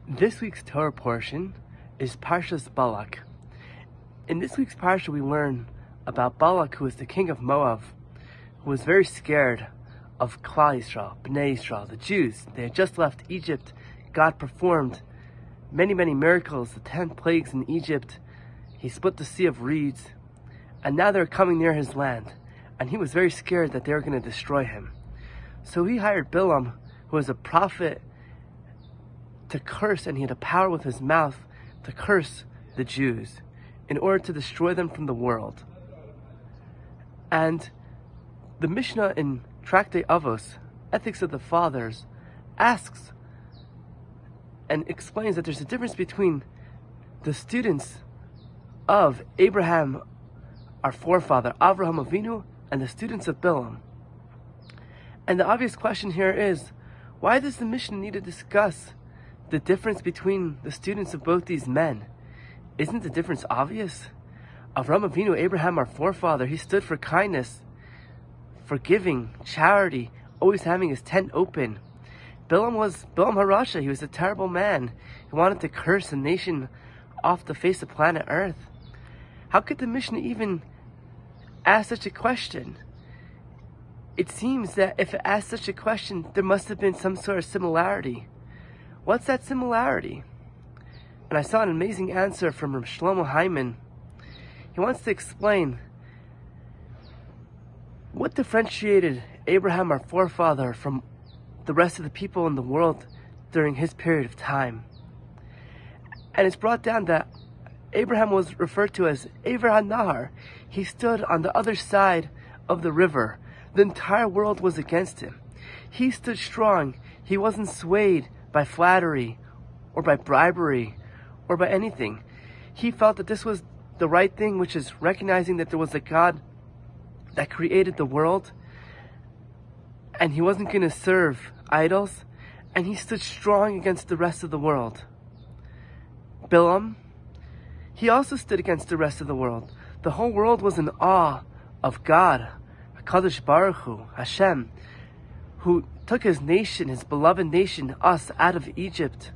This week's Torah portion is Parshas BALAK. In this week's Parsha we learn about Balak, who was the king of Moab, who was very scared of Klal Yisrael, Bnei Yisrael, the Jews. They had just left Egypt. God performed many miracles, the 10 plagues in Egypt. He split the sea of reeds, and now they're coming near his land. And he was very scared that they were going to destroy him. So he hired Bilam, who was a prophet, to curse, and he had a power with his mouth to curse the Jews in order to destroy them from the world. And the Mishnah in Tractate Avos, Ethics of the Fathers, asks and explains that there's a difference between the students of Abraham, our forefather, Avraham Avinu, and the students of Bilam. And the obvious question here is, why does the Mishnah need to discuss the difference between the students of both these men? Isn't the difference obvious? Avraham Avinu, Abraham, our forefather, he stood for kindness, forgiving, charity, always having his tent open. Bilam Harasha, he was a terrible man. He wanted to curse a nation off the face of planet Earth. How could the Mishnah even ask such a question? It seems that if it asked such a question, there must have been some sort of similarity. What's that similarity? And I saw an amazing answer from Rabbi Shlomo Hyman. He wants to explain what differentiated Abraham, our forefather, from the rest of the people in the world during his period of time. And it's brought down that Abraham was referred to as Ever HaNahar. He stood on the other side of the river. The entire world was against him. He stood strong. He wasn't swayed by flattery or by bribery or by anything. He felt that this was the right thing, which is recognizing that there was a God that created the world, and he wasn't going to serve idols, and he stood strong against the rest of the world. Bilam, he also stood against the rest of the world. The whole world was in awe of God, HaKadosh Baruch Hu, Hashem, who took his nation, his beloved nation, us, out of Egypt.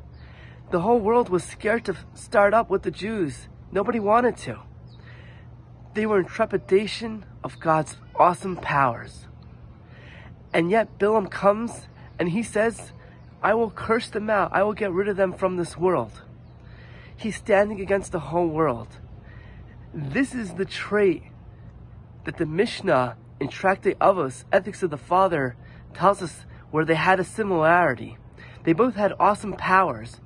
The whole world was scared to start up with the Jews. Nobody wanted to. They were in trepidation of God's awesome powers. And yet Bilam comes and he says, I will curse them out. I will get rid of them from this world. He's standing against the whole world. This is the trait that the Mishnah in Tractate Avos, Ethics of the Father, tells us where they had a similarity. They both had awesome powers,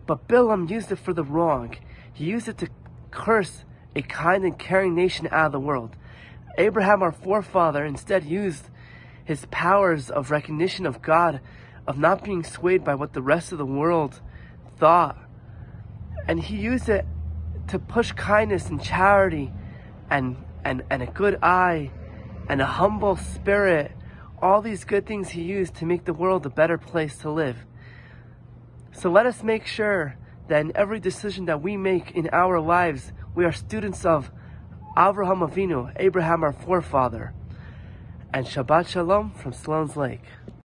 but Bilam used it for the wrong. He used it to curse a kind and caring nation out of the world. Abraham, our forefather, instead used his powers of recognition of God, of not being swayed by what the rest of the world thought. And he used it to push kindness and charity and a good eye and a humble spirit. All these good things he used to make the world a better place to live. So let us make sure that in every decision that we make in our lives, we are students of Avraham Avinu, Abraham our forefather. And Shabbat Shalom from Sloan's Lake.